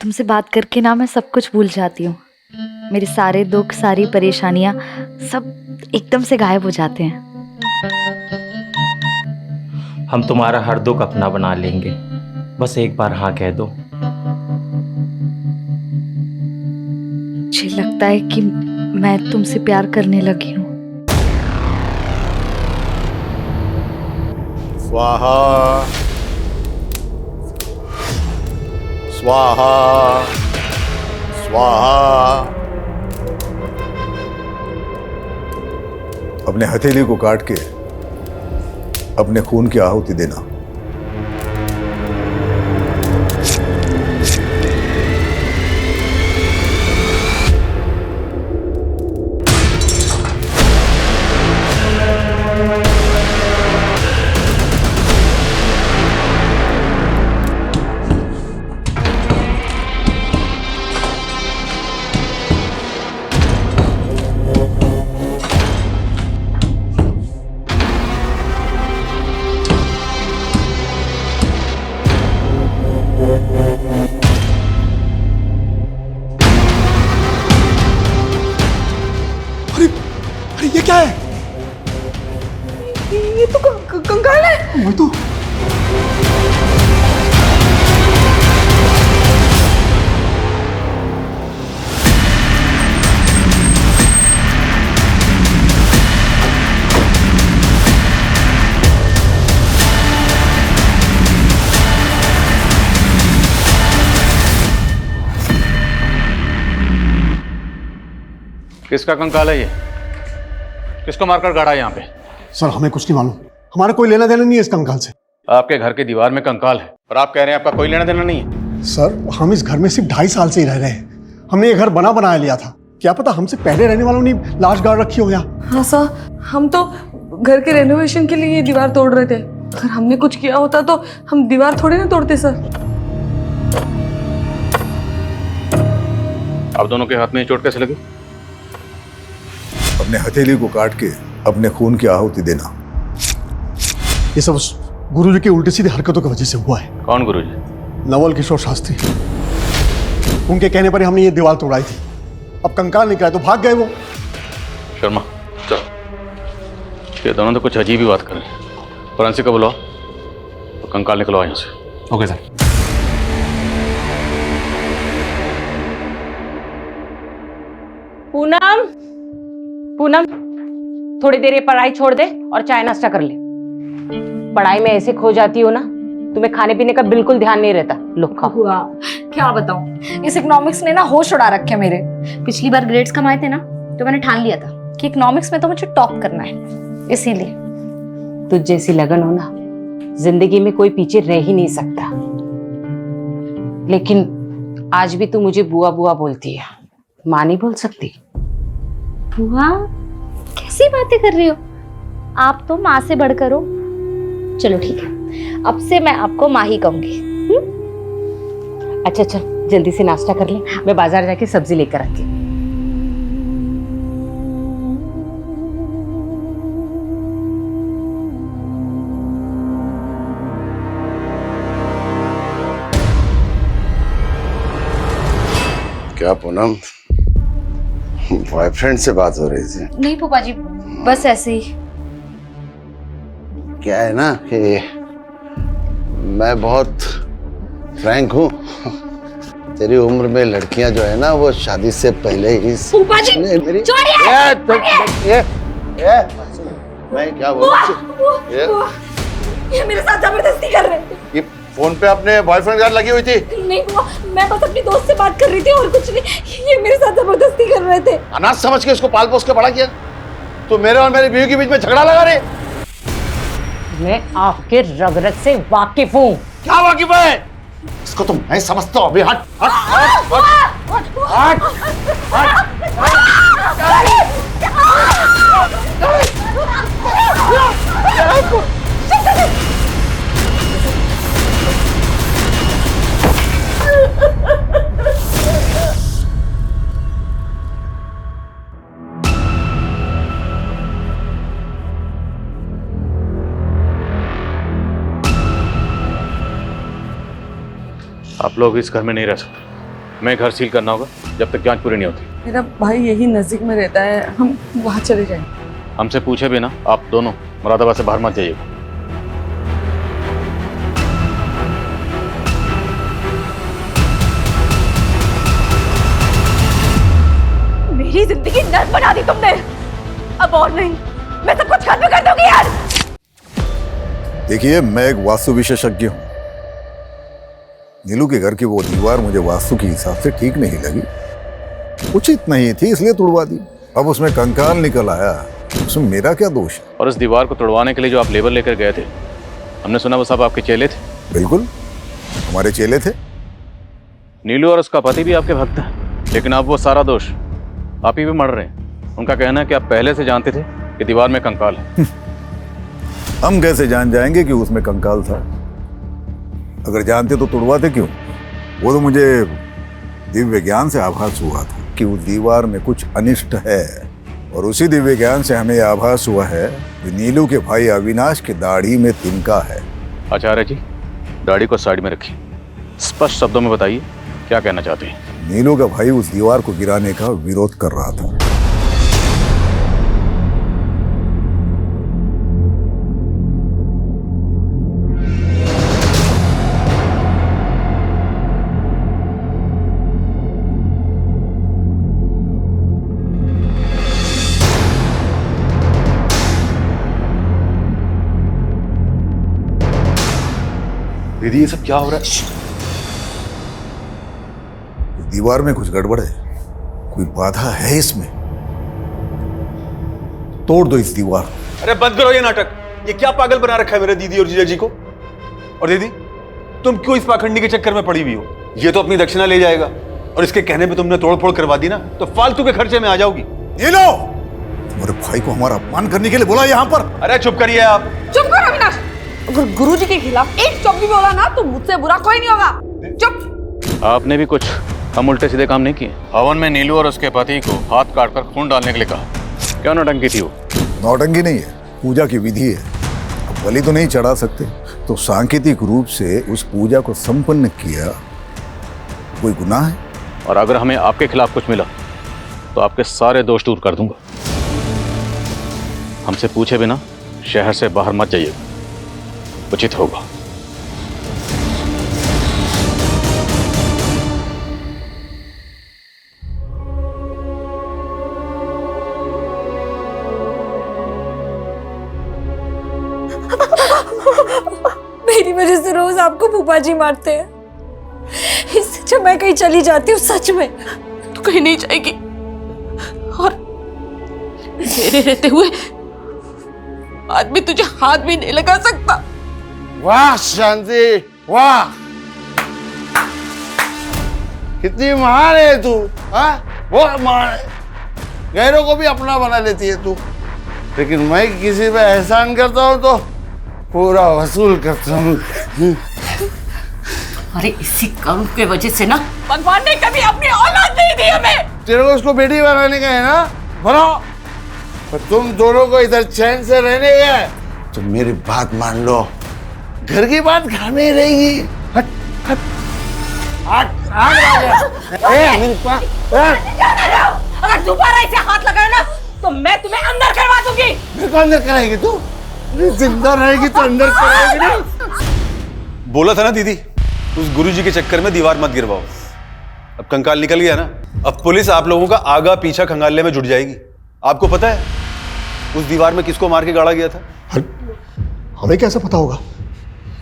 तुमसे बात करके ना मैं सब कुछ भूल जाती हूँ। मेरे सारे दुख, सारी परेशानियाँ सब एकदम से गायब हो जाते हैं। हम तुम्हारा हर दुख अपना बना लेंगे, बस एक बार हाँ कह दो। मुझे लगता है कि मैं तुमसे प्यार करने लगी हूँ। स्वाहा स्वाहा स्वाहा। अपने हथेली को काट के अपने खून की आहुति देना। अरे ये क्या है? ये तो कंकाल है। वही तो। किसका कंकाल है ये? किसको मारकर गाड़ा यहाँ पे? सर हमें कुछ नहीं मालूम, हमारा कोई लेना देना नहीं है इस कंकाल से। आपके घर की दीवार में कंकाल है और आप कह रहे हैं आपका कोई लेना देना नहीं है? सर हम इस घर में सिर्फ 2.5 साल से ही रह रहे हैं। हमने ये घर बनाया लिया था, क्या पता हमसे पहले रहने वालों ने लाश गाड़ रखी हो यहाँ। हाँ सर, हम तो घर के रेनोवेशन के लिए ये दीवार तोड़ रहे थे। अगर हमने कुछ किया होता तो हम दीवार थोड़ी ना तोड़ते सर। आप दोनों के हाथ में ये चोट कैसे लगी? अपने हथेली को काट के अपने खून की आहुति देना। ये सब उस गुरुजी की उल्टी सीधी हरकतों की वजह से हुआ है। कौन गुरुजी? नवल किशोर शास्त्री। उनके कहने पर ही हमने ये दीवार तोड़ाई थी। अब कंकाल निकला तो भाग गए वो। शर्मा चलो, ये दोनों तो कुछ अजीब ही बात कर रहे हैं। फॉरेंसिक को बुलाओ तो कंकाल निकलवाओ यहाँ से। Okay sir. पूनम, पूनम, थोड़ी देर ये पढ़ाई छोड़ दे और चाय नाश्ता कर ले। पढ़ाई में ऐसे खो जाती हो ना, तुम्हें खाने पीने का बिल्कुल ध्यान नहीं रहता। लो खाओ। हुआ क्या बताऊं, इस इकोनॉमिक्स ने ना होश उड़ा रखे मेरे। पिछली बार ग्रेड्स कमाए थे ना, तो मैंने ठान लिया था कि इकोनॉमिक्स में तो मुझे टॉप करना है, इसीलिए। तुझ जैसी लगन हो ना, जिंदगी में कोई पीछे रह ही नहीं सकता। लेकिन आज भी तू मुझे बुआ बुआ बोलती है, माँ नहीं बोल सकती। बुआ? कैसी बातें कर रही हो आप, तो माँ से बढ़कर हो। चलो ठीक है, अब से मैं आपको माँ ही कहूंगी। अच्छा चल जल्दी से नाश्ता कर ले, मैं बाजार जाके सब्जी लेकर आती हूँ। क्या पूनम, बॉयफ्रेंड से बात हो रही थी? नहीं फूफा जी, बस ऐसे ही। क्या है ना कि मैं बहुत फ्रैंक हूँ। तेरी उम्र में लड़कियां जो है ना, वो शादी से पहले ही फूफा जी मेरी मैं क्या ये मेरे साथ जबरदस्ती कर रहे थे। ये फोन पे अपने बॉयफ्रेंड के साथ लगी हुई थी? नहीं बुआ, मैं बस अपनी दोस्त से बात कर रही थी और कुछ नहीं। ये मेरे साथ जबरदस्ती कर रहे थे। अनाथ समझ के उसको पाल पोस के बड़ा किया। तो मेरे और मेरी बीवी के बीच में झगड़ा लगा रहे। मैं आपके रगरग से वाकिफ हूँ। क्या वाकिफ है? इसको तो मैं समझता हूँ। अभी हट हट हट हट हट आप लोग इस घर में नहीं रह सकते। मैं घर सील करना होगा जब तक जांच पूरी नहीं होती। मेरा भाई यही नजदीक में रहता है, हम वहाँ चले जाएंगे। हमसे पूछे भी ना, आप दोनों मुरादाबाद से बाहर मत जाइएगा। मेरी जिंदगी नर्क बना दी तुमने। अब और नहीं, मैं सब कुछ खत्म कर दूंगी यार। देखिए, मैं एक वास्तु विशेषज्ञ हूं। नीलू के घर की वो दीवार मुझे वास्तु के हिसाब से ठीक नहीं लगी, उचित नहीं थी, इसलिए तुड़वा दी। अब उसमें कंकाल निकल आया, उसमें मेरा क्या दोष है? और इस दीवार को तोड़वाने के लिए जो आप लेबर लेकर गए थे, हमने सुना वो सब आपके चेले थे। बिल्कुल, हमारे चेले थे। नीलू और उसका पति भी आपके भक्त हैं, लेकिन अब वो सारा दोष आप ही पे मर रहे हैं। उनका कहना है कि आप पहले से जानते थे कि दीवार में कंकाल है। हम कैसे जान जाएंगे कि उसमें कंकाल था? अगर जानते तो तुड़वाते क्यों? वो तो मुझे दिव्य ज्ञान से आभास हुआ था कि उस दीवार में कुछ अनिष्ट है, और उसी दिव्य ज्ञान से हमें आभास हुआ है कि नीलू के भाई अविनाश की दाढ़ी में तिनका है। आचार्य जी, दाढ़ी को साइड में रखिए, स्पष्ट शब्दों में बताइए क्या कहना चाहते हैं। नीलू का भाई उस दीवार को गिराने का विरोध कर रहा था। दीदी, ये सब क्या हो रहा है? दीवार में कुछ गड़बड़ है, कोई बाधा है इसमें। तोड़ दो इस दीवार। अरे बंद करो ये नाटक। ये क्या पागल बना रखा है मेरे दीदी और जीजा जी को? और दीदी, तुम क्यों इस पाखंडी के चक्कर में पड़ी हुई हो? ये तो अपनी दक्षिणा ले जाएगा, और इसके कहने पे तुमने तोड़फोड़ करवा दी ना, तो फालतू के खर्चे में आ जाओगी। ये लो, तुम्हारे भाई को हमारा अपमान करने के लिए बोला यहाँ पर। अरे चुप करिए आप। चुप करो अविनाश। अगर गुरुजी के खिलाफ एक शब्द भी बोला ना तो मुझसे बुरा कोई नहीं होगा। चुप। आपने भी कुछ हम उल्टे सीधे काम नहीं किए। हवन में नीलू और उसके पति को हाथ काटकर खून डालने के लिए कहा। क्या नौटंकी थी वो? नौटंकी नहीं है, पूजा की विधि है। अब बलि तो नहीं चढ़ा सकते, तो सांकेतिक रूप से उस पूजा को संपन्न किया। कोई गुनाह है? और अगर हमें आपके खिलाफ कुछ मिला तो आपके सारे दोष दूर कर दूंगा। हमसे पूछे बिना शहर से बाहर मत जाइएगा, उचित होगा। मेरी वजह से रोज आपको फूफा जी मारते हैं। इससे अच्छा मैं कहीं चली जाती हूँ। सच में तू कहीं नहीं जाएगी, और मेरे रहते हुए आदमी तुझे हाथ भी नहीं लगा सकता। वाह शांति, वाह, कितनी महान है तू। हाँ, बहुत महान है। गैरों को भी अपना बना लेती है तू, लेकिन मैं किसी पे एहसान करता हूँ तो पूरा वसूल करता हूँ। अरे इसी करुण के वजह से ना भगवान ने कभी अपनी औलाद नहीं दी हमें। तेरे को उसको बेटी बनाने का है ना, बनाओ, पर तुम दोनों को इधर चैन से रहने का है तो मेरी बात मान लो, घर की बात घर में ही रहेगी। हट हट हट हट। मेरे पास अगर दोबारा इसे हाथ लगाए ना तो मैं तुम्हें अंदर करवा दूंगी। मेरे को अंदर कराएगी तू? जिंदा रहेगी तो अंदर कराएगी ना। बोला था ना दीदी, उस गुरुजी के चक्कर में दीवार मत गिरवाओ। अब कंकाल निकल गया ना, अब पुलिस आप लोगों का आगा पीछा खंगालने में जुट जाएगी। आपको पता है उस दीवार में किसको मार के गाड़ा गया था? हमें कैसे पता होगा?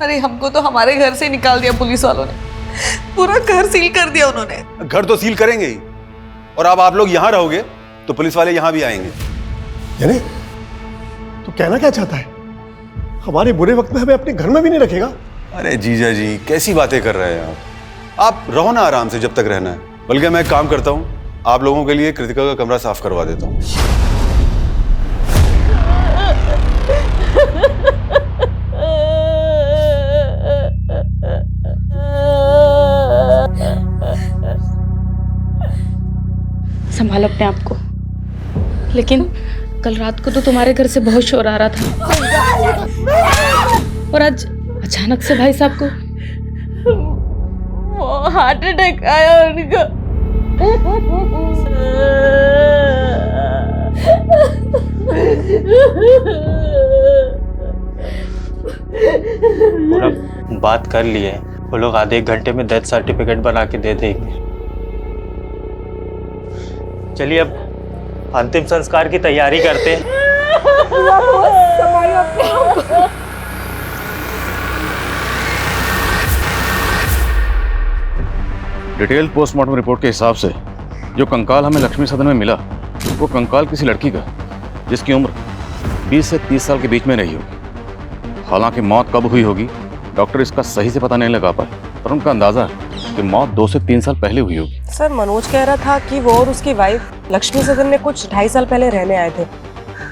अरे हमको तो हमारे घर से निकाल दिया पुलिस वालों ने, पूरा घर सील कर दिया उन्होंने। घर तो सील करेंगे ही, और अब आप लोग यहाँ रहोगे तो पुलिस वाले यहाँ भी आएंगे। यानी तू कहना क्या चाहता है? हमारे बुरे वक्त में हमें अपने घर में भी नहीं रखेगा? अरे जीजा जी, कैसी बातें कर रहे हैं आप रहो ना आराम से जब तक रहना है। बल्कि मैं एक काम करता हूँ, आप लोगों के लिए कृतिका का कमरा साफ करवा देता हूँ। संभालो अपने आप को। लेकिन कल रात को तो तुम्हारे घर से बहुत शोर आ रहा था, और आज अचानक से भाई साहब को। हार्ट अटैक आया उनको। पूनम बात कर लिए, वो लोग आधे एक घंटे में डेथ सर्टिफिकेट बना के दे देंगे। चलिए अब अंतिम संस्कार की तैयारी करते हैं। डिटेल पोस्टमार्टम रिपोर्ट के हिसाब से जो कंकाल हमें लक्ष्मी सदन में मिला वो कंकाल किसी लड़की का जिसकी उम्र 20 से 30 साल के बीच में रही होगी। हालांकि मौत कब हुई होगी डॉक्टर इसका सही से पता नहीं लगा पाए, पर उनका अंदाजा है कि मौत 2 से 3 साल पहले हुई होगी। सर मनोज कह रहा था कि वो और उसकी वाइफ लक्ष्मी सदन में कुछ 2.5 साल पहले रहने आए थे,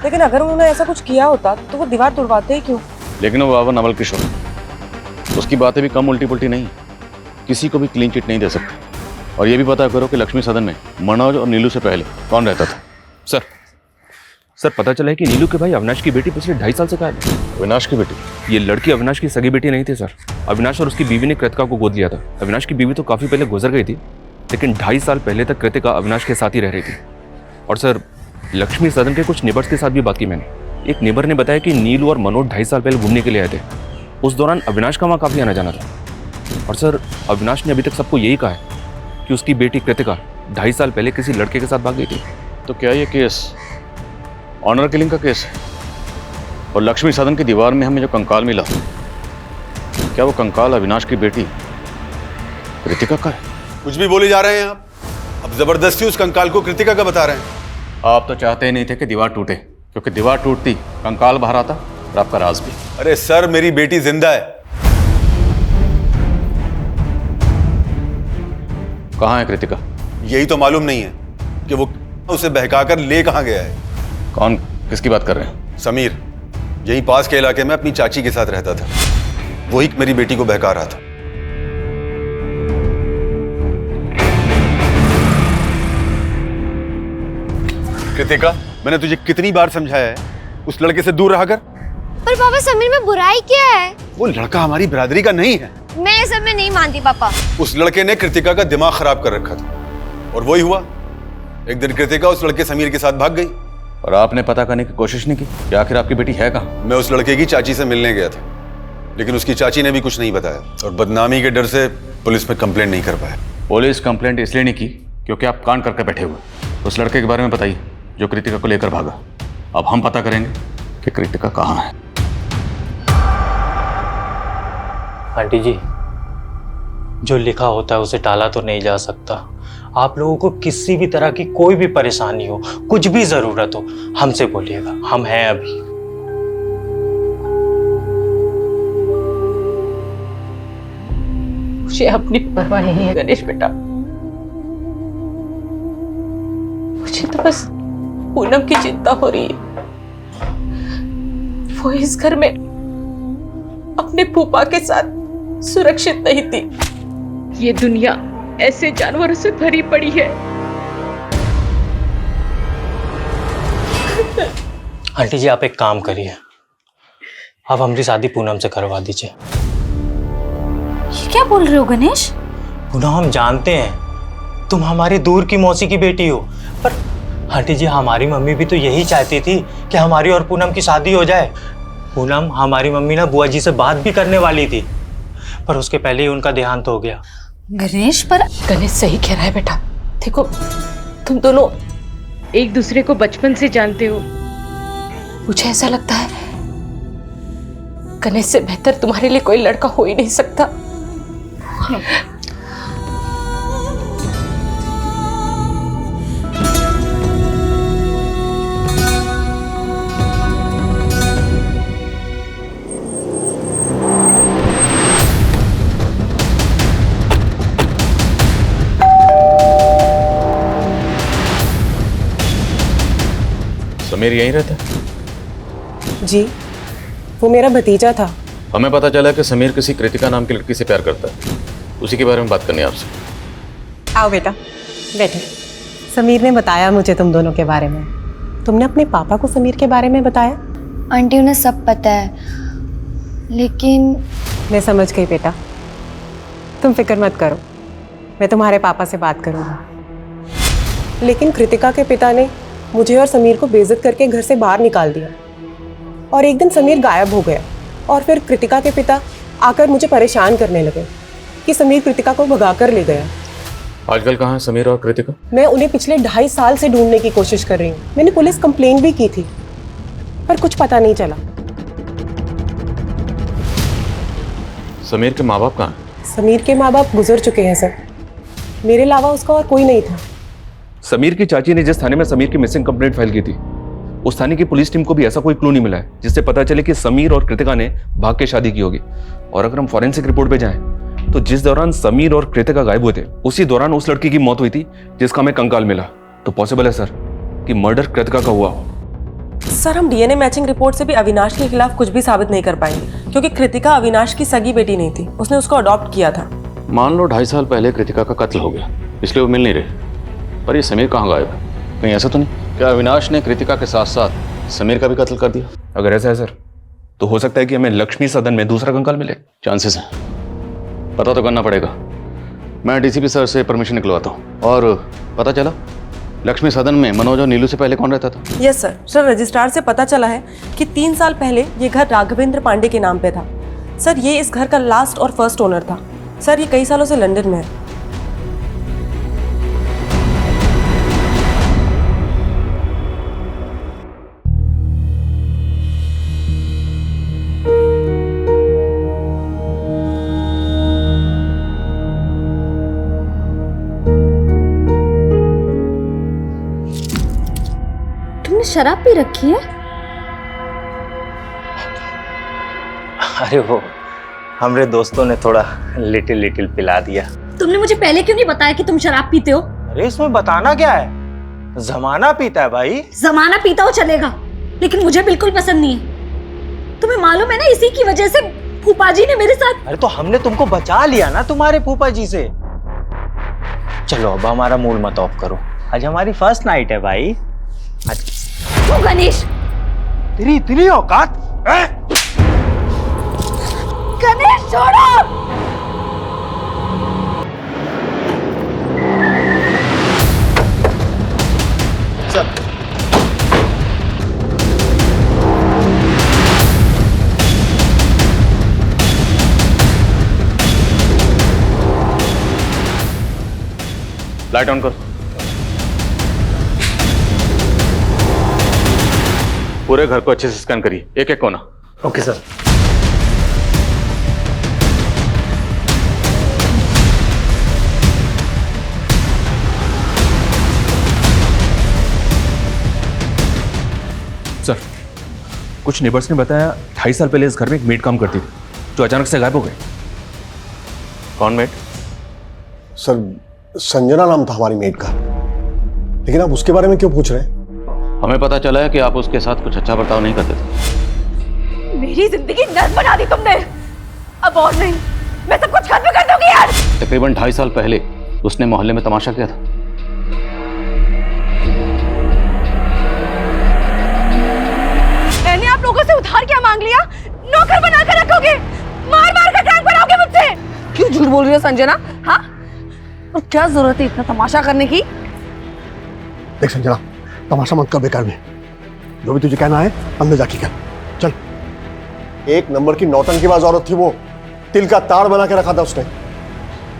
लेकिन अगर उन्होंने ऐसा कुछ किया होता तो वो दीवार तोड़वाते ही क्यों? लेकिन वो बाबा नवल किशोर, उसकी बातें भी कम उल्टी पुल्टी नहीं, किसी को भी क्लीन चिट नहीं दे सकते। और ये भी पता करो कि लक्ष्मी सदन में मनोज और नीलू से पहले कौन रहता था। सर पता चला है कि नीलू के भाई अविनाश की बेटी पिछले 2.5 साल से गायब है। अविनाश की बेटी? ये लड़की अविनाश की सगी बेटी नहीं थी सर। अविनाश और उसकी बीवी ने कृतिका को गोद लिया था। अविनाश की बीवी तो काफी पहले गुजर गई थी, लेकिन 2.5 साल पहले तक कृतिका अविनाश के साथ ही रह रही थी। और सर लक्ष्मी सदन के कुछ नेबर्स के साथ भी बात की मैंने। एक नेबर ने बताया कि नीलू और मनोज 2.5 साल पहले घूमने के लिए आए थे। उस दौरान अविनाश का वहाँ काफी आना जाना था। और सर अविनाश ने अभी तक सबको यही कहा है कि उसकी बेटी कृतिका 2.5 साल पहले किसी लड़के के साथ भाग गई थी। तो क्या ये केस ऑनर किलिंग का केस है? और लक्ष्मी सदन की दीवार में हमें जो कंकाल मिला, क्या वो कंकाल अविनाश की बेटी कृतिका का है? कुछ भी बोले जा रहे हैं आप। अब जबरदस्ती उस कंकाल को कृतिका का बता रहे हैं। आप तो चाहते ही नहीं थे कि दीवार टूटे, क्योंकि दीवार टूटती कंकाल बाहर आता और आपका राज भी। अरे सर मेरी बेटी जिंदा है। कहाँ है कृतिका? यही तो मालूम नहीं है कि वो उसे बहकाकर ले कहाँ गया है। कौन, किसकी बात कर रहे हैं? समीर यही पास के इलाके में अपनी चाची के साथ रहता था, वही मेरी बेटी को बहका रहा था। कृतिका मैंने तुझे कितनी बार समझाया है उस लड़के से दूर रहा कर। पर पापा समीर में बुराई क्या है? वो लड़का हमारी बिरादरी का नहीं है। मैं सब में नहीं मानती पापा। उस लड़के ने कृतिका का दिमाग खराब कर रखा था और वही हुआ। एक दिन कृतिका उस लड़के समीर के साथ भाग गई। और आपने पता करने की कोशिश नहीं की कि आखिर आपकी बेटी है कहाँ? मैं उस लड़के की चाची से मिलने गया था, लेकिन उसकी चाची ने भी कुछ नहीं बताया और बदनामी के डर से पुलिस में कंप्लेंट नहीं कर पाया। पुलिस कंप्लेंट इसलिए नहीं की क्योंकि आप कान करके बैठे हुए। उस लड़के के बारे में बताइए जो कृतिका को लेकर भागा। अब हम पता करेंगे कि कृतिका कहाँ है। आंटी जी, जो लिखा होता है उसे टाला तो नहीं जा सकता। आप लोगों को किसी भी तरह की कोई भी परेशानी हो, कुछ भी जरूरत हो, हमसे बोलिएगा, हम हैं अभी। मुझे अपनी परवाह नहीं है गणेश बेटा। मुझे तो बस पूनम की चिंता हो रही है। वो इस घर में अपने फूफा के साथ सुरक्षित नहीं थी। ये दुनिया ऐसे जानवरों से भरी पड़ी है। आंटी जी आप एक काम करिए, आप हमारी शादी पूनम से करवा दीजिए। ये क्या बोल रहे हो गणेश? पूनम हम जानते हैं तुम हमारी दूर की मौसी की बेटी हो, पर आंटी जी हमारी मम्मी भी तो यही चाहती थी कि हमारी और पूनम की शादी हो जाए। पूनम हमारी मम्मी ना बुआ जी से बात भी करने वाली थी, पर उसके पहले ही उनका देहांत हो गया। गणेश पर गणेश सही कह रहा है बेटा। देखो तुम दोनों एक दूसरे को बचपन से जानते हो। मुझे ऐसा लगता है गणेश से बेहतर तुम्हारे लिए कोई लड़का हो ही नहीं सकता। समीर यहीं रहता है? जी, वो मेरा भतीजा था। हमें पता चला कि समीर किसी कृतिका नाम की लड़की से प्यार करता है, उसी के बारे में बात करनी है आपसे। आओ बेटा बैठे। समीर ने बताया मुझे तुम दोनों के बारे में। तुमने अपने पापा को समीर के बारे में बताया? आंटी उन्हें सब पता है, लेकिन मैं समझ गई बेटा, तुम फिक्र मत करो। मैं तुम्हारे पापा से बात करूंगी। लेकिन कृतिका के पिता ने मुझे और समीर को बेइज्जत करके घर से बाहर निकाल दिया और एक दिन समीर गायब हो गया और फिर कृतिका के पिता आकर मुझे परेशान करने लगे कि समीर कृतिका को भगा कर ले गया। आजकल कहाँ है समीर और कृतिका? मैं उन्हें पिछले 2.5 साल से ढूंढने की कोशिश कर रही हूँ। मैंने पुलिस कंप्लेंट भी की थी पर कुछ पता नहीं चला। समीर के माँ बाप कहाँ हैं? समीर के माँ बाप गुजर चुके हैं सर। मेरे अलावा उसका और कोई नहीं था। समीर की चाची ने जिस थाने में समीर की मिसिंग कंप्लेंट फाइल की थी, उस थाने की पुलिस टीम को भी ऐसा कोई क्लू नहीं मिला है जिससे पता चले कि समीर और कृतिका ने भाग के शादी की होगी। और अगर हम फॉरेंसिक रिपोर्ट पे जाएं तो जिस दौरान समीर और कृतिका गायब हुए थे उसी दौरान उस लड़की की मौत हुई थी जिसका हमें कंकाल मिला। तो पॉसिबल है सर कि मर्डर कृतिका का हुआ हो। सर हम डीएनए मैचिंग रिपोर्ट से भी अविनाश के खिलाफ कुछ भी साबित नहीं कर पाएंगे क्योंकि कृतिका अविनाश की सगी बेटी नहीं थी, उसने उसको अडॉप्ट किया था। मान लो 2.5 साल पहले कृतिका का कत्ल हो गया, इसलिए वो मिल नहीं रहे, पर ये समीर कहाँ गायब है? कहीं ऐसा तो नहीं क्या अविनाश ने कृतिका के साथ साथ समीर का भी कत्ल कर दिया? अगर ऐसा है सर तो हो सकता है कि हमें लक्ष्मी सदन में दूसरा कंकाल मिले। चांसेस हैं, पता तो करना पड़ेगा। मैं डीसीपी सर से परमिशन निकलवाता हूँ। और पता चला लक्ष्मी सदन में मनोज और नीलू से पहले कौन रहता था? Yes sir. सर रजिस्ट्रार से पता चला है कि 3 साल पहले ये घर राघवेंद्र पांडे के नाम पे था। सर ये इस घर का लास्ट और फर्स्ट ओनर था। सर ये कई सालों से लंदन में है। तुमने शराब पी रखी है? अरे वो हमारे दोस्तों ने थोड़ा लिटिल पिला दिया। तुमने मुझे पहले क्यों नहीं बताया कि तुम शराब पीते हो? अरे इसमें बताना क्या है, जमाना पीता है भाई। जमाना पीता हो चलेगा, लेकिन मुझे बिल्कुल पसंद नहीं है। तुम्हें मालूम है ना, इसी की वजह से फूफा जी ने मेरे साथ। अरे तो हमने तुमको बचा लिया ना तुम्हारे फूफा जी से। चलो अब हमारा मूड मत ऑफ करो, आज हमारी फर्स्ट नाइट है भाई। आज क्यों गणेश, तेरी इतनी औकात? गणेश छोड़ो। लाइट ऑन कर। पूरे घर को अच्छे से स्कैन करिए, एक एक कोना। Okay sir. सर कुछ नेबर्स ने बताया 2.5 साल पहले इस घर में एक मेड काम करती थी जो अचानक से गायब हो गई। कौन मेड? सर संजना नाम था हमारी मेड का, लेकिन आप उसके बारे में क्यों पूछ रहे हैं? हमें पता चला है कि आप उसके साथ कुछ अच्छा बर्ताव नहीं करते थे। मेरी जिंदगी नर्क बना दी तुमने। अब और नहीं, मैं सब कुछ खत्म कर दूंगी यार। तकरीबन 2.5 साल पहले उसने मोहल्ले में तमाशा किया था। मैंने आप लोगों से उधार क्या मांग लिया? नौकर बना कर रखोगे, मार मार कर काम कराओगे मुझसे। क्यों झूठ बोल रही हो संजना? हाँ, और क्या जरूरत है इतना तमाशा करने की? देख संजना, तमाशा मत कर बेकार में। जो भी तुझे कहना है अंदर जाके कर। चल। 1 नंबर की नौटंकीबाज औरत थी वो, तिल का ताड़ बना के रखा था उसने।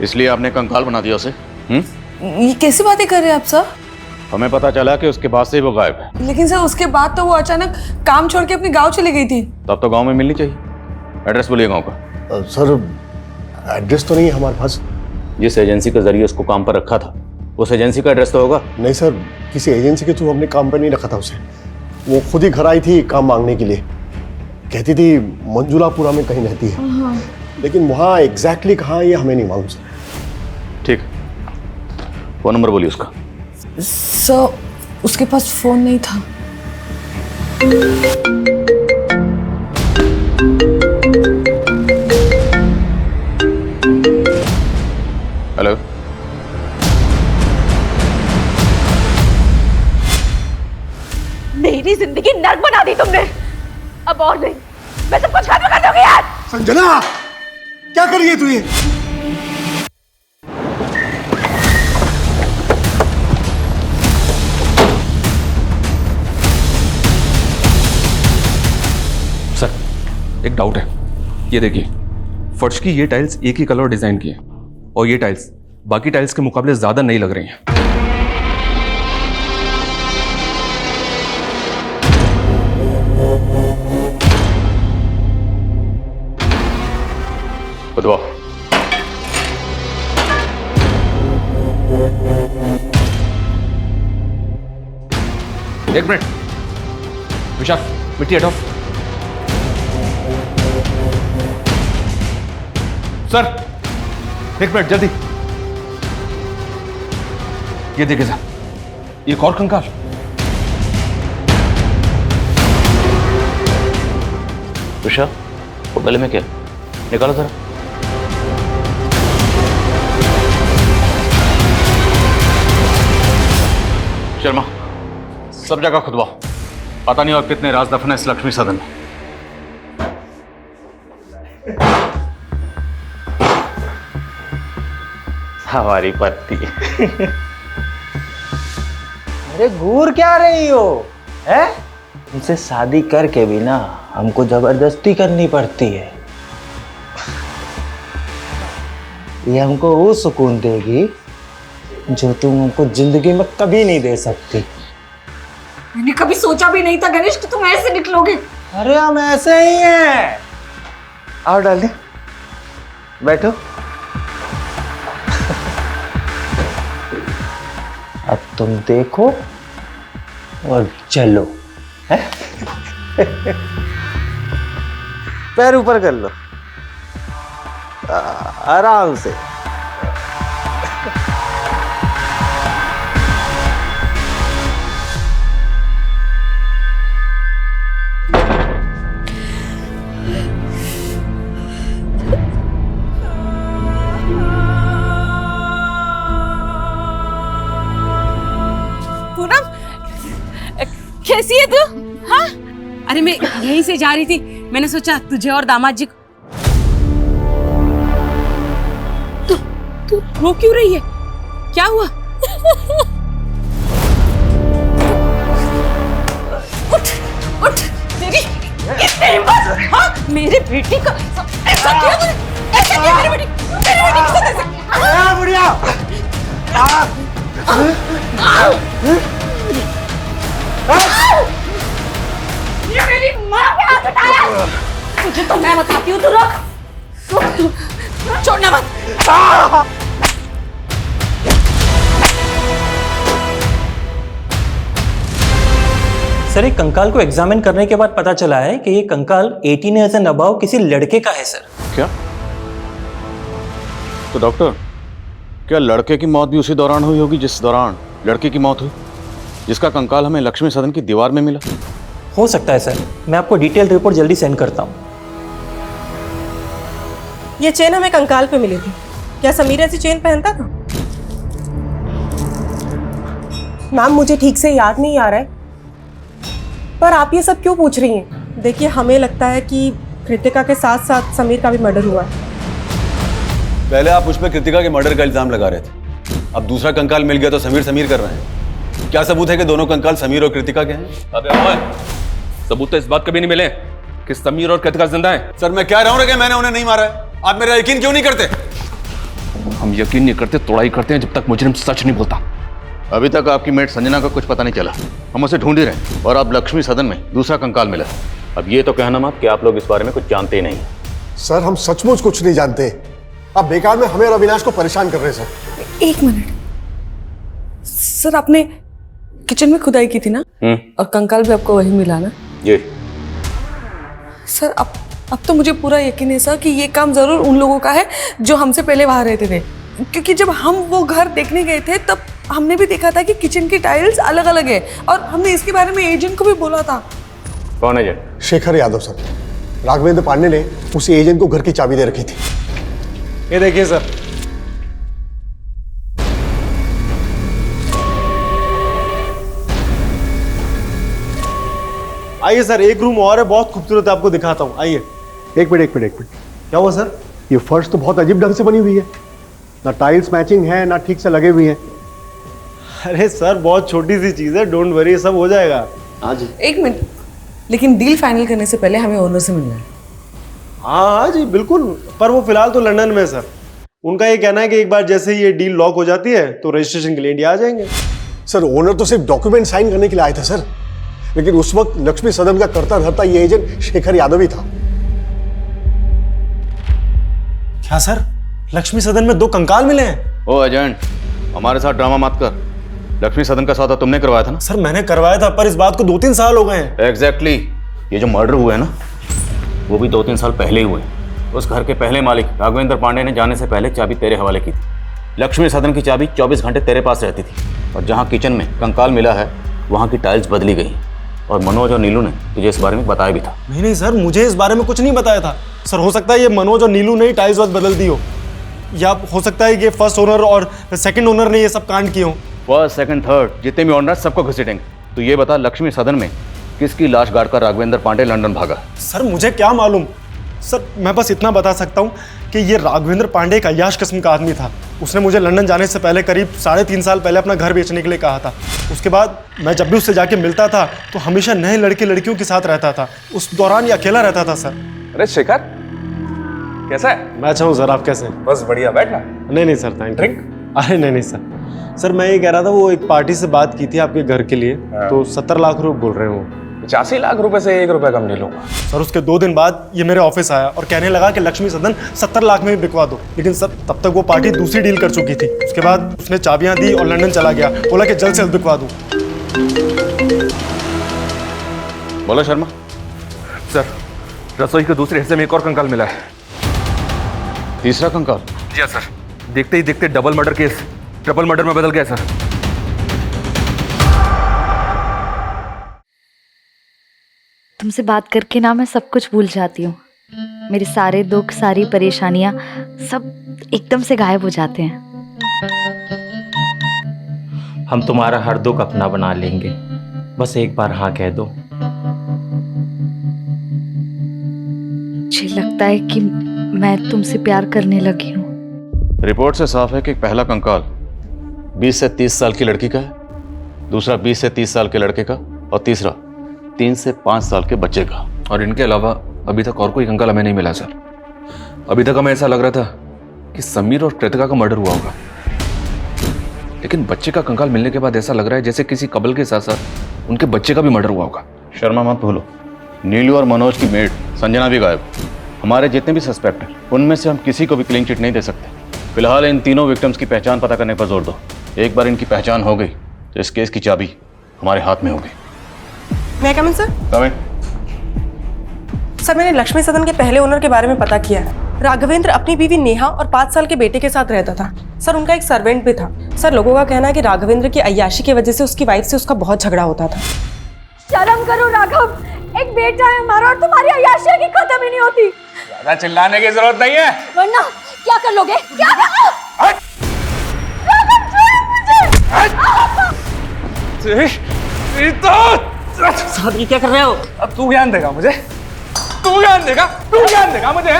इसलिए आपने कंकाल बना दिया उसे? ये कैसी बातें कर रहे हैं आप सर? हमें पता चला कि उसके बाद से ही वो गायब है। लेकिन सर उसके बाद तो वो अचानक काम छोड़ के अपने गांव चली गई थी। तब तो गांव में मिलनी चाहिए। एड्रेस बोलिए गांव का। सर एड्रेस तो नहीं है हमारे पास। जिस एजेंसी के जरिए उसको काम पर रखा था उस एजेंसी का एड्रेस तो होगा? नहीं सर, किसी एजेंसी के थ्रू हमने काम पर नहीं रखा था उसे। वो खुद ही घर आई थी काम मांगने के लिए। कहती थी मंजुलापुरा में कहीं रहती है, लेकिन वहाँ एग्जैक्टली कहाँ ये हमें नहीं मालूम सर। ठीक, फोन नंबर बोलिए उसका। सर उसके पास फोन नहीं था। हेलो, मेरी जिंदगी नर्क बना दी तुमने। अब और नहीं, मैं सब कुछ खत्म कर दूंगी यार। संजना क्या कर रही है तू ये? एक डाउट है। ये देखिए, फर्श की ये टाइल्स एक ही कलर और डिजाइन की है, और ये टाइल्स बाकी टाइल्स के मुकाबले ज्यादा नई लग रही हैं। खुदवा। एक मिनट विशाल, मिट्टी हटाओ। सर एक मिनट जल्दी। ये देखिए सर, एक और कंकाल। विशाल, वो गले में क्या? निकालो जरा। शर्मा, सब जगह खुदवा। पता नहीं और कितने राज दफन है इस लक्ष्मी सदन में। हमारी पत्नी। अरे घूर क्या रही हो? है? उनसे शादी करके भी ना हमको जबरदस्ती करनी पड़ती है। ये हमको वो सुकून देगी जो तुम हमको जिंदगी में कभी नहीं दे सकती। मैंने कभी सोचा भी नहीं था गणेश कि तुम ऐसे निकलोगे। अरे हम ऐसे ही हैं। आओ डार्लिंग, बैठो। अब तुम देखो और चलो। है? पैर ऊपर कर लो, आराम से। कैसी है तू? हाँ? अरे मैं यहीं से जा रही थी, मैंने सोचा तुझे और दामाद जी को। तू रो क्यों रही है? क्या हुआ? उठ उठ, तेरी हाँ? मेरे बेटी का ऐसा किया तूने? ऐसा किया मेरी बेटी के साथ ऐसा? बुढ़िया, ये मेरी माँ पे हाथ उठाया। तुझे तो मैं बताती हूँ, तू रुक। छोड़ना मत। सर, एक कंकाल को एग्जामिन करने के बाद पता चला है कि ये कंकाल 18 ईयर्स एंड अबव किसी लड़के का है सर। क्या? तो डॉक्टर, क्या लड़के की मौत भी उसी दौरान हुई होगी जिस दौरान लड़के की मौत हुई, जिसका कंकाल हमें लक्ष्मी सदन की दीवार में मिला? हो सकता है सर, मैं आपको डिटेल रिपोर्ट जल्दी सेंड करता हूँ। ये चेन हमें कंकाल पे मिली थी। क्या समीर ऐसी चेन पहनता था? नाम मुझे ठीक से याद नहीं आ रहा है, पर आप ये सब क्यों पूछ रही हैं? देखिए, हमें लगता है कि कृतिका के साथ साथ समीर का भी मर्डर हुआ है। पहले आप मुझ पर कृतिका के मर्डर का इल्जाम लगा रहे थे, अब दूसरा कंकाल मिल गया तो समीर कर रहे हैं। क्या सबूत है कि दोनों कंकाल समीर और कृतिका के हैं? अबे ओए, सबूत तो इस बात के भी नहीं मिले कि समीर और कृतिका जिंदा हैं। सर, मैं कह रहा हूँ कि मैंने उन्हें नहीं मारा है। आप मेरा यकीन क्यों नहीं करते? हम यकीन नहीं करते, तोड़ाई करते हैं जब तक मुजरिम सच नहीं बोलता। अभी तक आपकी मेट संजना का कुछ पता नहीं चला, हम उसे ढूंढ ही रहे हैं, और अब लक्ष्मी सदन में दूसरा कंकाल मिला। अब ये तो कहना मत कि आप लोग इस बारे में कुछ जानते ही नहीं। सर, हम सचमुच कुछ नहीं जानते। आप बेकार में हमें और अविनाश को परेशान कर रहे हैं सर। एक मिनट सर, आपने किचन में खुदाई की थी ना, और कंकाल भी आपको वही मिला ना? जी सर, अब तो मुझे पूरा यकीन है सर कि ये काम जरूर उन लोगों का है जो हमसे पहले वहां रहते थे, क्योंकि जब हम वो घर देखने गए थे तब हमने भी देखा था कि किचन की टाइल्स अलग अलग है, और हमने इसके बारे में एजेंट को भी बोला था। कौन एजेंट? शेखर यादव सर। राघवेंद्र पांडे ने उसी एजेंट को घर की चाबी दे रखी थी। ये देखिए सर, आइए सर, एक रूम और है, बहुत खूबसूरत है, आपको दिखाता हूँ। आइए। एक मिनट। क्या हुआ सर? ये फर्श तो बहुत अजीब ढंग से बनी हुई है, ना टाइल्स मैचिंग है ना ठीक से लगे हुए हैं। अरे सर, बहुत छोटी सी चीज है, डोंट वरी, सब हो जाएगा। हाँ जी। एक मिनट, लेकिन डील फाइनल करने से पहले हमें ओनर से मिलना है। हाँ जी बिल्कुल, पर वो फिलहाल तो लंदन में है सर। उनका ये कहना है कि एक बार जैसे ये डील लॉक हो जाती है तो रजिस्ट्रेशन के लिए इंडिया आ जाएंगे। सर ओनर तो सिर्फ डॉक्यूमेंट साइन करने के लिए आए थे सर, लेकिन उस वक्त लक्ष्मी सदन का करता धरता ये एजेंट शेखर यादव ही था। क्या सर, लक्ष्मी सदन में 2 कंकाल मिले हैं? ओ एजेंट, हमारे साथ ड्रामा मत कर। लक्ष्मी सदन का सौदा तुमने करवाया था ना? सर मैंने करवाया था, पर इस बात को 2-3 साल हो गए हैं। एग्जैक्टली। ये जो मर्डर हुआ है ना, वो भी 2-3 साल पहले ही हुए। उस घर के पहले मालिक राघवेंद्र पांडे ने जाने से पहले चाबी तेरे हवाले की थी। लक्ष्मी सदन की चाबी 24 घंटे तेरे पास रहती थी, और जहाँ किचन में कंकाल मिला है वहाँ की टाइल्स बदली गई। और मनोज और नीलू ने तुझे इस बारे में बताया भी था। नहीं सर, मुझे इस बारे में कुछ नहीं बताया था सर। हो सकता है ये मनोज और नीलू ने ही टाइल्स बदल दी हो, या हो सकता है ये फर्स्ट ओनर और सेकंड ओनर ने ये सब कांड किए हो। फर्स्ट, सेकंड, थर्ड जितने भी ओनर सबको घसीटेंगे। तो ये बता, लक्ष्मी सदन में किसकी लाश गाड़कर राघवेंद्र पांडे लंदन भागा? सर मुझे क्या मालूम सर, मैं बस इतना बता सकता हूँ कि ये राघवेंद्र पांडे एक अय्याश किस्म का आदमी था। उसने मुझे लंदन जाने से पहले करीब 3.5 साल पहले अपना घर बेचने के लिए कहा था। उसके बाद मैं जब भी उससे जाके मिलता था तो हमेशा नए लड़के लड़कियों के साथ रहता था। उस दौरान ये अकेला रहता था सर। अरे शेखर, कैसा है? मैं अच्छा हूँ सर, आप कैसे हैं? बस बढ़िया, बैठना। नहीं सर, थैंक यू। ड्रिंक? अरे नहीं सर, मैं ये कह रहा था वो एक पार्टी से बात की थी आपके घर के लिए, तो 70 लाख रुपए बोल रहे हैं वो। 85 लाख रुपए से 1 रुपया कम नहीं लूंगा सर। उसके 2 दिन बाद ये मेरे ऑफिस आया और कहने लगा कि लक्ष्मी सदन 70 लाख में भी बिकवा दो। लेकिन सर तब तक वो पार्टी दूसरी डील कर चुकी थी। उसके बाद उसने चाबियां दी और लंदन चला गया, बोला कि जल्द से जल्द बिकवा दूं। बोलो शर्मा। सर, रसोई के दूसरे हिस्से में एक और कंकाल मिला है। तीसरा कंकाल? जी सर, देखते ही देखते double murder case triple murder में बदल गया सर। तुमसे बात करके ना मैं सब कुछ भूल जाती हूँ। मेरे सारे दुख, सारी परेशानियाँ सब एकदम से गायब हो जाते हैं। हम तुम्हारा हर दुख अपना बना लेंगे, बस एक बार हाँ कह दो। मुझे लगता है कि मैं तुमसे प्यार करने लगी हूँ। रिपोर्ट से साफ है कि पहला कंकाल 20 से 30 साल की लड़की का है, दूसरा 20 से 30 साल के लड़के का, और तीसरा 3 से 5 साल के बच्चे का। और इनके अलावा अभी तक और कोई कंकाल हमें नहीं मिला सर। अभी तक हमें ऐसा लग रहा था कि समीर और कृतिका का मर्डर हुआ होगा, लेकिन बच्चे का कंकाल मिलने के बाद ऐसा लग रहा है जैसे किसी कबल के साथ साथ उनके बच्चे का भी मर्डर हुआ होगा। शर्मा मत भूलो, नीलू और मनोज की मेड संजना भी गायब। हमारे जितने भी सस्पेक्ट हैं उनमें से हम किसी को भी क्लीन चिट नहीं दे सकते। फिलहाल इन तीनों विक्टिम्स की पहचान पता करने पर जोर दो। एक बार इनकी पहचान हो गई तो इस केस की चाबी हमारे हाथ में होगी। मैं कम इन सर? कम इन। सर, मैंने लक्ष्मी सदन के पहले ओनर के बारे में पता किया है। राघवेंद्र अपनी बीवी नेहा और 5 साल के बेटे के साथ रहता था। सर, उनका एक सर्वेंट भी था। सर, लोगों का कहना है कि राघवेंद्र की अय्याशी की वजह से उसकी वाइफ से उसका बहुत झगड़ा होता था। शर्म करो राघव, एक बेटा है हमारा और तुम्हारी अय्याशी की खत्म ही नहीं होती। ज्यादा चिल्लाने की जरूरत नहीं है, वरना क्या कर लोगे? क्या कर? राघव छोड़ मुझे। साहब ये क्या कर रहे हो? अब तू ज्ञान देगा मुझे, तू ज्ञान देगा मुझे,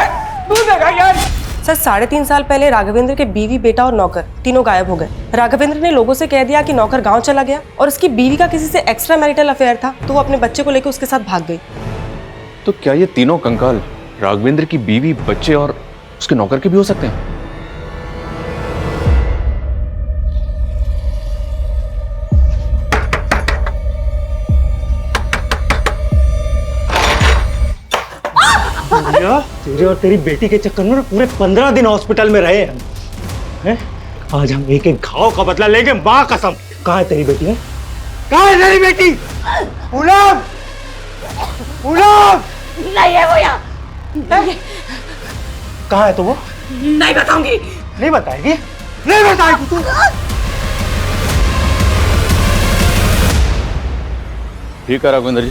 तू देगा ज्ञान। सर, 3.5 साल पहले राघवेंद्र के बीवी, बेटा और नौकर तीनों गायब हो गए। राघवेंद्र ने लोगों से कह दिया कि नौकर गांव चला गया और उसकी बीवी का किसी से एक्स्ट्रा मैरिटल अफेयर था, तो वो अपने बच्चे को लेकर उसके साथ भाग गई। तो क्या ये तीनों कंकाल राघवेंद्र की बीवी, बच्चे और उसके नौकर के भी हो सकते हैं? तेरे और तेरी बेटी के चक्कर में पूरे 15 दिन हॉस्पिटल में रहे हैं। आज हम एक एक घाव का बदला लेंगे, माँ कसम। कहाँ है तेरी बेटी? कहाँ है तेरी बेटी? पूनम! पूनम! नहीं है वो यहाँ। कहाँ है तो वो? नहीं बताऊंगी। नहीं बताएगी? नहीं बताएगी तू? ठीक है राघवेंद्र जी,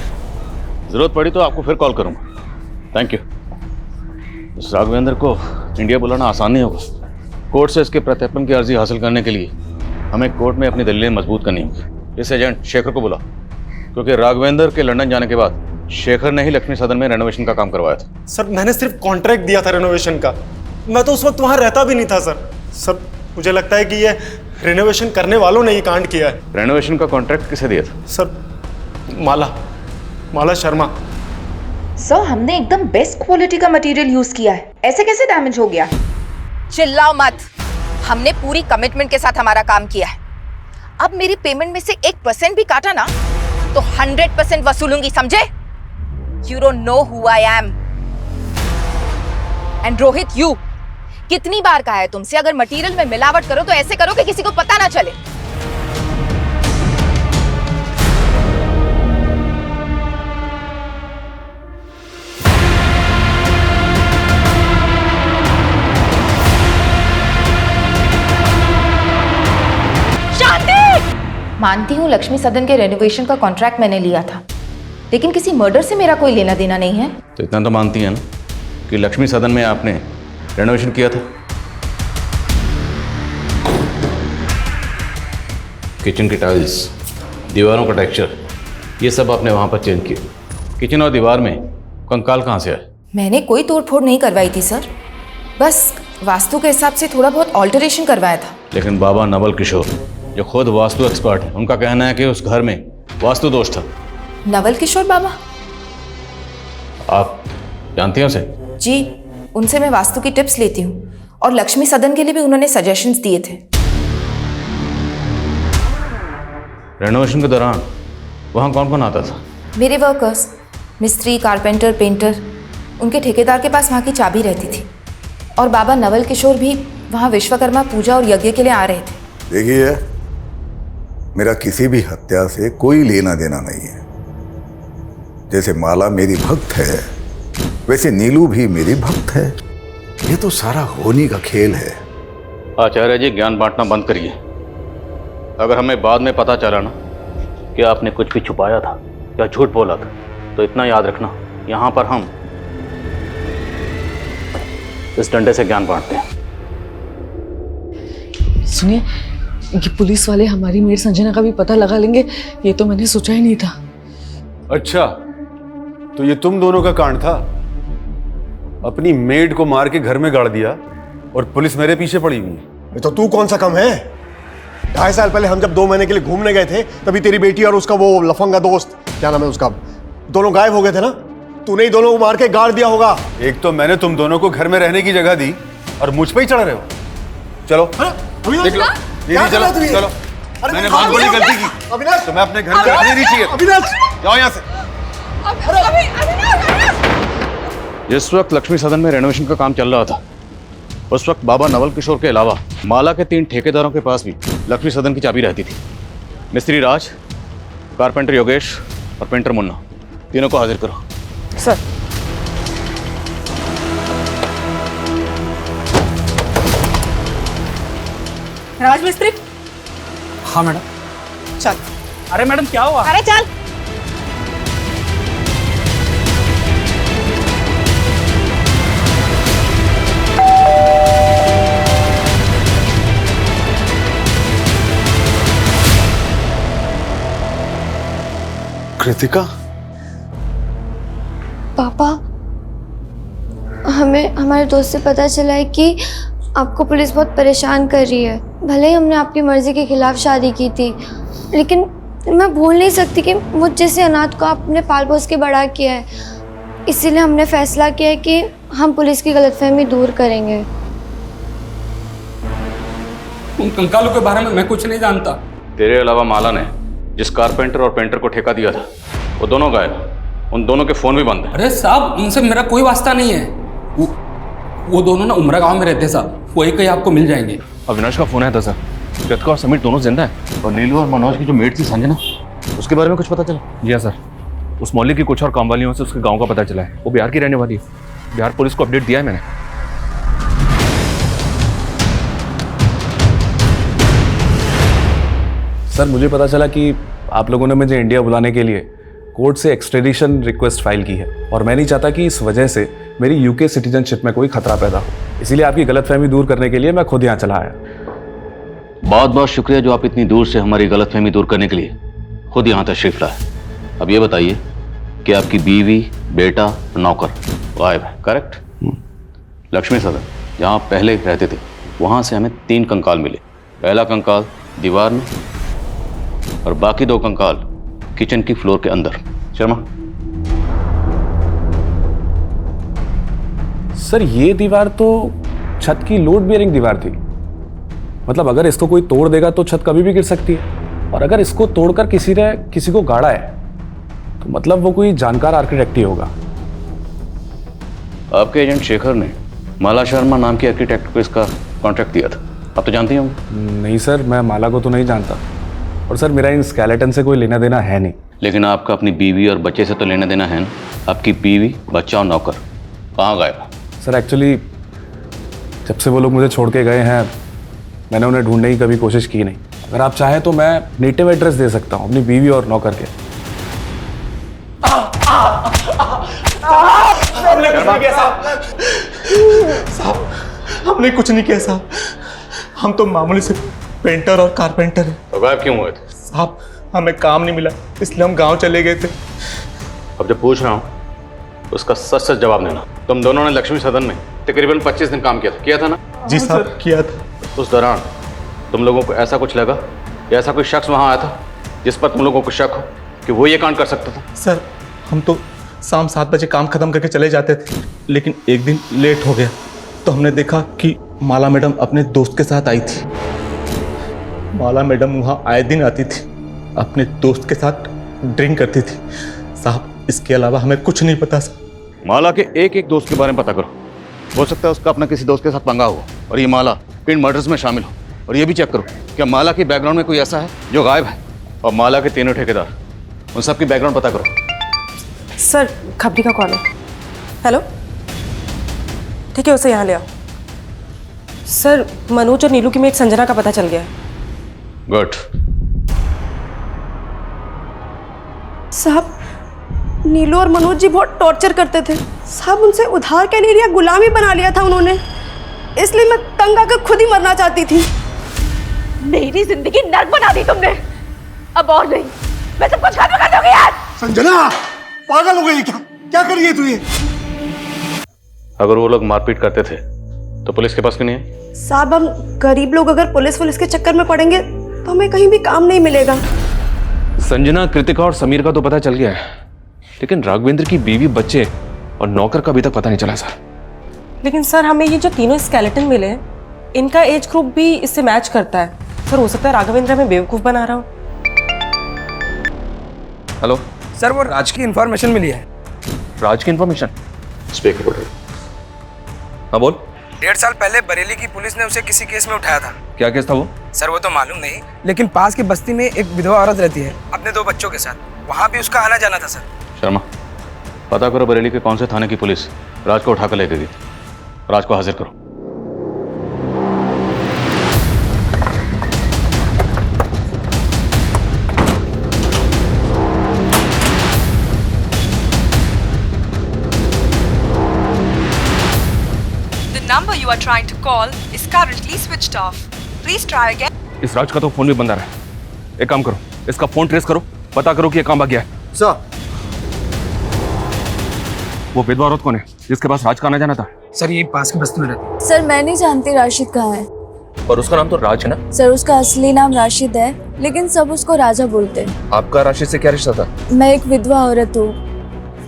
जरूरत पड़ी तो आपको फिर कॉल करूंगा। Thank you. इस राघवेंद्र को इंडिया बुलाना आसान नहीं होगा। कोर्ट से इसके प्रत्यर्पण की अर्जी हासिल करने के लिए हमें कोर्ट में अपनी दलीलें मजबूत करनी होगी। इस एजेंट शेखर को बुला, क्योंकि राघवेंद्र के लंदन जाने के बाद शेखर ने ही लक्ष्मी सदन में रेनोवेशन का काम करवाया था। सर, मैंने सिर्फ कॉन्ट्रैक्ट दिया था रेनोवेशन का। मैं तो उस वक्त वहां रहता भी नहीं था सर। मुझे लगता है कि ये रेनोवेशन करने वालों ने ये कांड किया है। रेनोवेशन का कॉन्ट्रैक्ट किसे दिया था? सर, माला शर्मा। सर हमने एकदम बेस्ट क्वालिटी का मटेरियल यूज किया है, ऐसे कैसे डैमेज हो गया? चिल्लाओ मत, हमने पूरी कमिटमेंट के साथ हमारा काम किया है। अब मेरी पेमेंट में से 1% भी काटा ना तो 100% वसूलूंगी, समझे? You don't know who I am. And Rohit, you कितनी बार कहा है तुमसे, अगर मटेरियल में मिलावट करो तो ऐसे करो कि किसी को पता ना चले। मानती हूँ लक्ष्मी सदन के रेनोवेशन का कॉन्ट्रैक्ट मैंने लिया था, लेकिन किसी मर्डर से मेरा कोई लेना देना नहीं है। तो इतना तो मानती है ना कि लक्ष्मी सदन में आपने रेनोवेशन किया था? किचन की टाइल्स, दीवारों का टेक्सचर, ये सब आपने वहाँ पर चेंज किया। किचन और दीवार में कंकाल कहाँ से आए? मैंने कोई तोड़फोड़ नहीं करवाई थी सर, बस वास्तु के हिसाब से थोड़ा बहुत ऑल्टरेशन करवाया था। लेकिन बाबा नवल किशोर जो खुद वास्तु एक्सपर्ट है, उनका कहना है कि उस घर में वास्तु दोष था। नवल किशोर बाबा? आप जानती हैं उसे? जी, उनसे मैं वास्तु की टिप्स लेती हूँ और लक्ष्मी सदन के लिए भी उन्होंने सजेशंस दिए थे। रेनोवेशन के दौरान वहाँ कौन कौन आता था? मेरे वर्कर्स, मिस्त्री, कारपेंटर, पेंटर, उनके ठेकेदार के पास वहाँ की चाबी रहती थी। और बाबा नवल किशोर भी वहाँ विश्वकर्मा पूजा और यज्ञ के लिए आ रहे थे। देखिए, मेरा किसी भी हत्या से कोई लेना देना नहीं है। जैसे माला मेरी भक्त है, वैसे नीलू भी मेरी भक्त है। ये तो सारा होनी का खेल है। आचार्य जी, ज्ञान बांटना बंद करिए। अगर हमें बाद में पता चला ना कि आपने कुछ भी छुपाया था या झूठ बोला था, तो इतना याद रखना, यहाँ पर हम इस डंडे से ज्ञान बांटते हैं। सुनिए, ये पुलिस वाले हमारी मेड संजना का भी पता लगा लेंगे, ये तो मैंने सोचा ही नहीं था। अच्छा, तो ये तुम दोनों का कांड था? अपनी मेड को मार के घर में गाड़ दिया और पुलिस मेरे पीछे पड़ी हुई है। तो तू कौन सा कम है? 2.5 साल पहले हम जब 2 महीने के लिए घूमने गए थे, तभी तेरी बेटी और उसका वो लफंगा दोस्त, क्या नाम है उसका, दोनों गायब हो गए थे ना। तूने ही दोनों को मार के गाड़ दिया होगा। एक तो मैंने तुम दोनों को घर में रहने की जगह दी और मुझ पे ही चढ़ रहे हो। चलो देख लो, दीदी चलो चलो, मैंने बहुत बड़ी गलती की। अविनाश, तुम्हें अपने घर में रहने नहीं चाहिए। अविनाश, जाओ यहाँ से। जिस वक्त लक्ष्मी सदन में रेनोवेशन का काम चल रहा था, उस वक्त बाबा नवल किशोर के अलावा माला के 3 ठेकेदारों के पास भी लक्ष्मी सदन की चाबी रहती थी। मिस्त्री राज, कारपेंटर योगेश और पेंटर मुन्ना, तीनों को हाजिर करो। सर, राजमिस्त्री। हाँ मैडम। चल। अरे मैडम क्या हुआ? अरे चल। कृतिका? पापा, हमें हमारे दोस्त से पता चला है कि आपको पुलिस बहुत परेशान कर रही है। भले ही हमने आपकी मर्जी के खिलाफ शादी की थी, लेकिन मैं भूल नहीं सकती कि मुझ जैसे अनाथ को आपने पाल पोस के बड़ा किया है। इसीलिए हमने फैसला किया है कि हम पुलिस की गलतफहमी दूर करेंगे। उन कंकालों के बारे में मैं कुछ नहीं जानता। तेरे अलावा माला ने जिस कारपेंटर और पेंटर को ठेका दिया था, वो दोनों गायब। उन दोनों के फोन भी बंद है। अरे साहब, उनसे मेरा कोई वास्ता नहीं है। वो दोनों ना उमरा गांव में रहते हैं साहब, वही कहीं आपको मिल जाएंगे। अविनाश का फोन आया था सर, कृतिका और समीर दोनों जिंदा है। और नीलू और मनोज की जो मेट थी संजना, उसके बारे में कुछ पता चला? जी हाँ सर, उस मोहल्ले की कुछ और काम वालियों से उसके गांव का पता चला है। वो बिहार की रहने वाली है। बिहार पुलिस को अपडेट दिया है मैंने। सर, मुझे पता चला कि आप लोगों ने मुझे इंडिया बुलाने के लिए कोर्ट से एक्सट्रेडिशन रिक्वेस्ट फाइल की है, और मैं नहीं चाहता कि इस वजह से मेरी यूके सिटीजनशिप में कोई खतरा पैदा हो। इसीलिए आपकी गलतफहमी दूर करने के लिए मैं खुद यहाँ चला आया। बहुत बहुत शुक्रिया जो आप इतनी दूर से हमारी गलतफहमी दूर करने के लिए खुद यहाँ तशरीफ लाए। अब ये बताइए कि आपकी बीवी, बेटा, नौकर गायब है, करेक्ट? लक्ष्मी सदन जहाँ आप पहले रहते थे, वहाँ से हमें 3 कंकाल मिले। पहला कंकाल दीवार में और बाकी 2 कंकाल किचन की फ्लोर के अंदर। शर्मा, सर ये दीवार तो छत की लोड बेयरिंग दीवार थी। मतलब अगर इसको कोई तोड़ देगा तो छत कभी भी गिर सकती है, और अगर इसको तोड़कर किसी ने किसी को गाड़ा है तो मतलब वो कोई जानकार आर्किटेक्ट ही होगा। आपके एजेंट शेखर ने माला शर्मा नाम के आर्किटेक्ट को इसका कॉन्ट्रैक्ट दिया था, आप तो जानते ही होंगे। नहीं सर, मैं माला को तो नहीं जानता, और सर मेरा इन स्केलेटन से कोई लेना देना है नहीं। लेकिन आपका अपनी बीवी और बच्चे से तो लेना देना है ना। आपकी बीवी, बच्चा और नौकर कहाँ गए? सर एक्चुअली जब से वो लोग मुझे छोड़ के गए हैं मैंने उन्हें ढूंढने की कभी कोशिश की नहीं। अगर आप चाहें तो मैं नेटिव एड्रेस दे सकता हूँ अपनी बीवी और नौकर के। हमने कुछ नहीं किया साहब, हमने कुछ नहीं किया साहब। हम तो मामूली से पेंटर और कारपेंटर हैं। तो गायब क्यों हुए थे? साहब हमें काम नहीं मिला इसलिए हम गांव चले गए थे। अब जब पूछ रहा हूँ उसका सच सच जवाब देना। तुम दोनों ने लक्ष्मी सदन में तकरीबन 25 दिन काम किया था ना? जी साहब किया था। उस दौरान तुम लोगों को ऐसा कुछ लगा या ऐसा कोई शख्स वहाँ आया था जिस पर तुम लोगों को शक हो कि वो ये कांड कर सकता था? सर हम तो शाम 7 बजे काम खत्म करके चले जाते थे, लेकिन एक दिन लेट हो गया तो हमने देखा कि माला मैडम अपने दोस्त के साथ आई थी। माला मैडम वहाँ आए दिन आती थी, अपने दोस्त के साथ ड्रिंक करती थी। साहब इसके अलावा हमें कुछ नहीं पता सर। माला के एक एक दोस्त के बारे में पता करो, हो सकता है उसका अपना किसी दोस्त के साथ पंगा हो और ये माला इन मर्डर्स में शामिल हो। और ये भी चेक करो क्या माला के बैकग्राउंड में कोई ऐसा है जो गायब है, और माला के तीनों ठेकेदार, उन सब की बैकग्राउंड पता करो। सर खबरी का कॉल है। हेलो, ठीक है उसे यहाँ ले आओ। सर मनोज और नीलू की में एक संजना का पता चल गया है। गुड। साहब नीलू और मनोज जी बहुत टॉर्चर करते थे साहब, उनसे उधार क्या नहीं लिया, गुलाम ही बना लिया था उन्होंने, इसलिए मैं तंग आकर खुद ही मरना चाहती थी। मेरी जिंदगी नर्क बना दी तुमने, अब और नहीं, मैं सब कुछ खत्म कर दूंगी यार। संजना पागल हो गई क्या कर रही है तू ये? अगर वो लोग मारपीट करते थे तो पुलिस के पास क्यों नहीं है? साहब हम गरीब लोग अगर पुलिस के चक्कर में पड़ेंगे तो हमें कहीं भी काम नहीं मिलेगा। संजना, कृतिका और समीर का तो पता चल गया है, लेकिन राघवेंद्र की बीवी, बच्चे और नौकर का अभी तक पता नहीं चला सर। लेकिन सर हमें ये जो तीनों स्केलेटन मिले हैं इनका एज ग्रुप भी इससे मैच करता है। सर हो सकता है राघवेंद्र हमें बेवकूफ बना रहा हो। हेलो सर वो राज की इंफॉर्मेशन मिली है। राज की इंफॉर्मेशन? स्पीकर पर। हाँ बोल। 1.5 साल पहले बरेली की पुलिस ने उसे किसी केस में उठाया था। क्या केस था वो? सर वो तो मालूम नहीं, लेकिन पास की बस्ती में एक विधवा औरत रहती है अपने 2 बच्चों के साथ, वहाँ भी उसका आना जाना था सर। शर्मा पता करो बरेली के कौन से थाने की पुलिस राज को उठाकर ले गई। राज को हाजिर करो। The number you are trying to call is currently switched off. Please try again. इस राज का तो फोन भी बंद आ रहा है। एक काम करो, इसका फोन ट्रेस करो, पता करो कि ये कहाँ भाग गया है। सर वो विधवा औरत कौन है जिसके पास राज का आना जाना था? सर ये पास की बस्ती में रहती है। सर मैं नहीं जानती राशिद कहाँ है। और उसका नाम तो राज है ना? सर उसका असली नाम राशिद है, लेकिन सब उसको राजा बोलते हैं। आपका राशिद से क्या रिश्ता था? मैं एक विधवा औरत हूँ,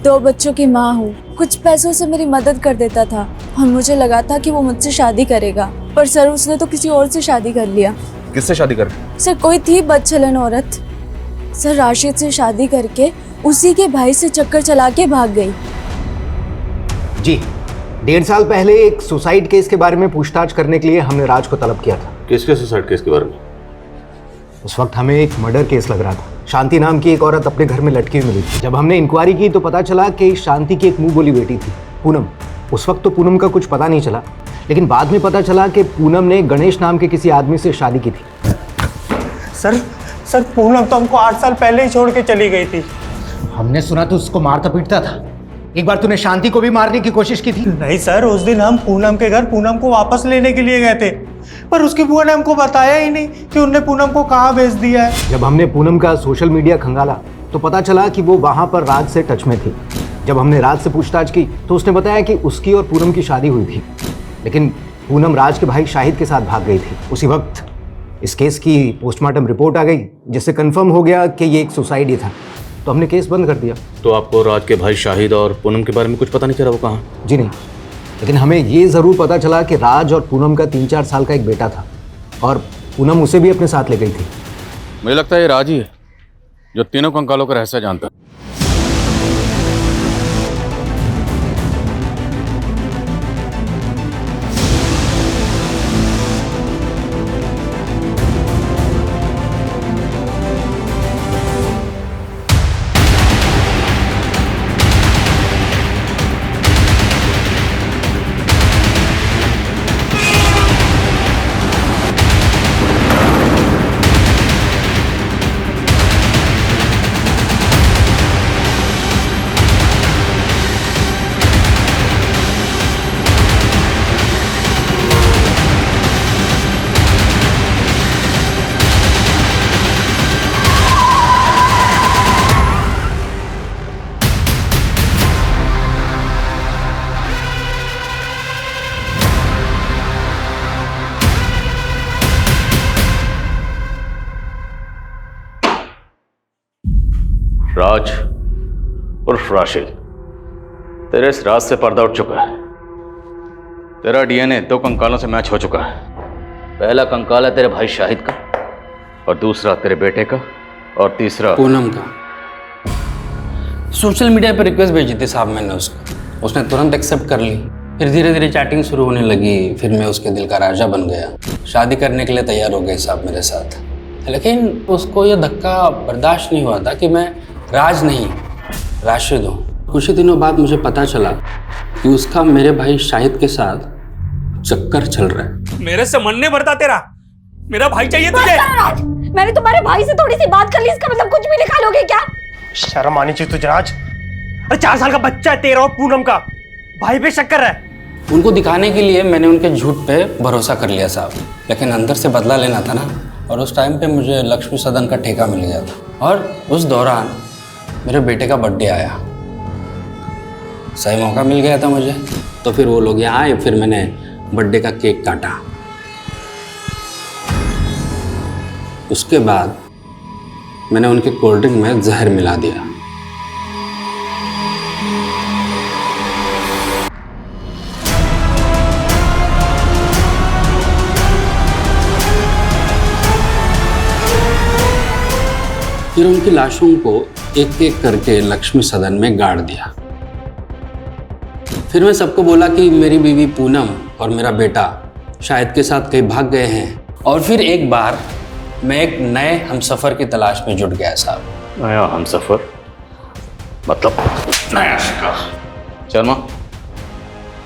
2 बच्चों की माँ हूँ। कुछ पैसों से मेरी मदद कर देता था और मुझे लगा था कि वो मुझसे शादी करेगा, पर सर उसने तो किसी और से शादी कर लिया। किससे शादी कर? सर कोई थी बदचलन औरत। सर राशिद से शादी करके उसी के भाई से चक्कर चला के भाग गई। जी 1.5 साल पहले एक सुसाइड केस के बारे में पूछताछ करने के लिए हमने राज को तलब किया था। किसके सुसाइड केस के बारे में? उस वक्त हमें एक मर्डर केस लग रहा था। शांति नाम की एक औरत अपने घर में लटकी हुई मिली थी। जब हमने इंक्वायरी की तो पता चला कि शांति की एक मुंह बोली बेटी थी, पूनम। उस वक्त तो पूनम का कुछ पता नहीं चला, लेकिन बाद में पता चला कि पूनम ने गणेश नाम के किसी आदमी से शादी की थी। सर पूनम तो हमको 8 साल पहले ही छोड़ के चली गई थी। हमने सुना तो उसको मारता पीटता था। एक बार तूने शांति को भी मारने की कोशिश की थी। नहीं सर, उस दिन हम पूनम के घर पूनम को वापस लेने के लिए गए थे, पर उसकी बुआ ने हमको बताया ही नहीं कि उनने पूनम को कहाँ भेज दिया है। जब हमने पूनम का सोशल मीडिया खंगाला तो पता चला कि वो वहाँ पर राज से टच में थी। जब हमने राज से पूछताछ की तो उसने बताया कि उसकी और पूनम की शादी हुई थी, लेकिन पूनम राज के भाई शाहिद के साथ भाग गई थी। उसी वक्त इस केस की पोस्टमार्टम रिपोर्ट आ गई, जिससे कंफर्म हो गया कि ये एक सुसाइड ही था, तो हमने केस बंद कर दिया। तो आपको राज के भाई शाहिद और पूनम के बारे में कुछ पता नहीं चला वो कहाँ? जी नहीं, लेकिन हमें ये ज़रूर पता चला कि राज और पूनम का 3-4 साल का एक बेटा था और पूनम उसे भी अपने साथ ले गई थी। मुझे लगता है ये राज ही है जो तीनों कंकालों का रहस्य जानता है। राज उर्फ राशिद, तेरे इस राज से पर्दा उठ चुका है। तेरा डीएनए 2 कंकालों से मैच हो चुका है। पहला कंकाल है तेरे भाई शाहिद का, और दूसरा तेरे बेटे का, और तीसरा पूनम का। सोशल मीडिया पर रिक्वेस्ट भेजी थी साहब मैंने उसको, उसने तुरंत एक्सेप्ट कर ली। फिर धीरे धीरे चैटिंग शुरू होने लगी, फिर मैं उसके दिल का राजा बन गया। शादी करने के लिए तैयार हो गए साहब मेरे साथ, लेकिन उसको ये धक्का बर्दाश्त नहीं हुआ था कि मैं राज नहीं राशिद हूँ। कुछ ही दिनों बाद मुझे पता चला कि उसका मेरे भाई शाहिद के साथ चक्कर चल रहा है। मेरे से मन नहीं भरता तेरा, मेरा भाई चाहिए तुझे। राज, मैंने तुम्हारे भाई से थोड़ी सी बात कर ली, इसका मतलब कुछ भी निकालोगे क्या? शर्म आनी चाहिए तुझे राज। अरे 4 साल का बच्चा है तेरा और पूनम का, भाई पे शक कर रहा है। उनको दिखाने के लिए मैंने उनके झूठ पे भरोसा कर लिया साहब, लेकिन अंदर से बदला लेना था ना। और उस टाइम पे मुझे लक्ष्मी सदन का ठेका मिल गया था, और उस दौरान मेरे बेटे का बर्थडे आया। सही मौका मिल गया था मुझे, तो फिर वो लोग यहाँ आए, फिर मैंने बर्थडे का केक काटा। उसके बाद मैंने उनके कोल्ड ड्रिंक में जहर मिला दिया। फिर उनकी लाशों को एक एक करके लक्ष्मी सदन में गाड़ दिया। फिर मैं सबको बोला कि मेरी बीवी पूनम और मेरा बेटा शाहिद के साथ कहीं भाग गए हैं। और फिर एक बार मैं एक नए हमसफर की तलाश में जुट गया साहब। नया हमसफर मतलब नया शिकार। शर्मा,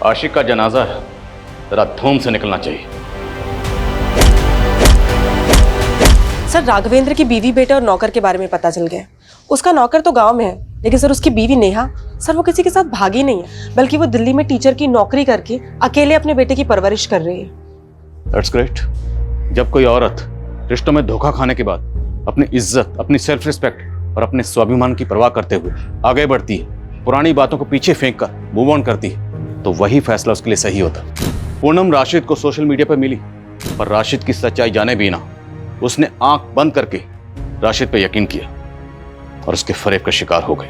आशिक का जनाजा है, जरा धूम से निकलना चाहिए। सर, राघवेंद्र की बीवी, बेटे और नौकर के बारे में पता चल गया। उसका नौकर तो गांव में है, लेकिन सर उसकी बीवी नेहा, सर वो किसी के साथ भागी नहीं है, बल्कि वो दिल्ली में टीचर की नौकरी करके अकेले अपने बेटे की परवरिश कर रही है। That's great. जब कोई औरत रिश्तों में धोखा खाने के बाद अपनी इज्जत, अपनी सेल्फ रिस्पेक्ट और अपने स्वाभिमान की परवाह करते हुए आगे बढ़ती है, पुरानी बातों को पीछे फेंक कर मूव ऑन करती है, तो वही फैसला उसके लिए सही होता। पूनम राशिद को सोशल मीडिया पर मिली, पर राशिद की सच्चाई जाने भी ना उसने आंख बंद करके राशिद पे यकीन किया और उसके फरेब का शिकार हो गई।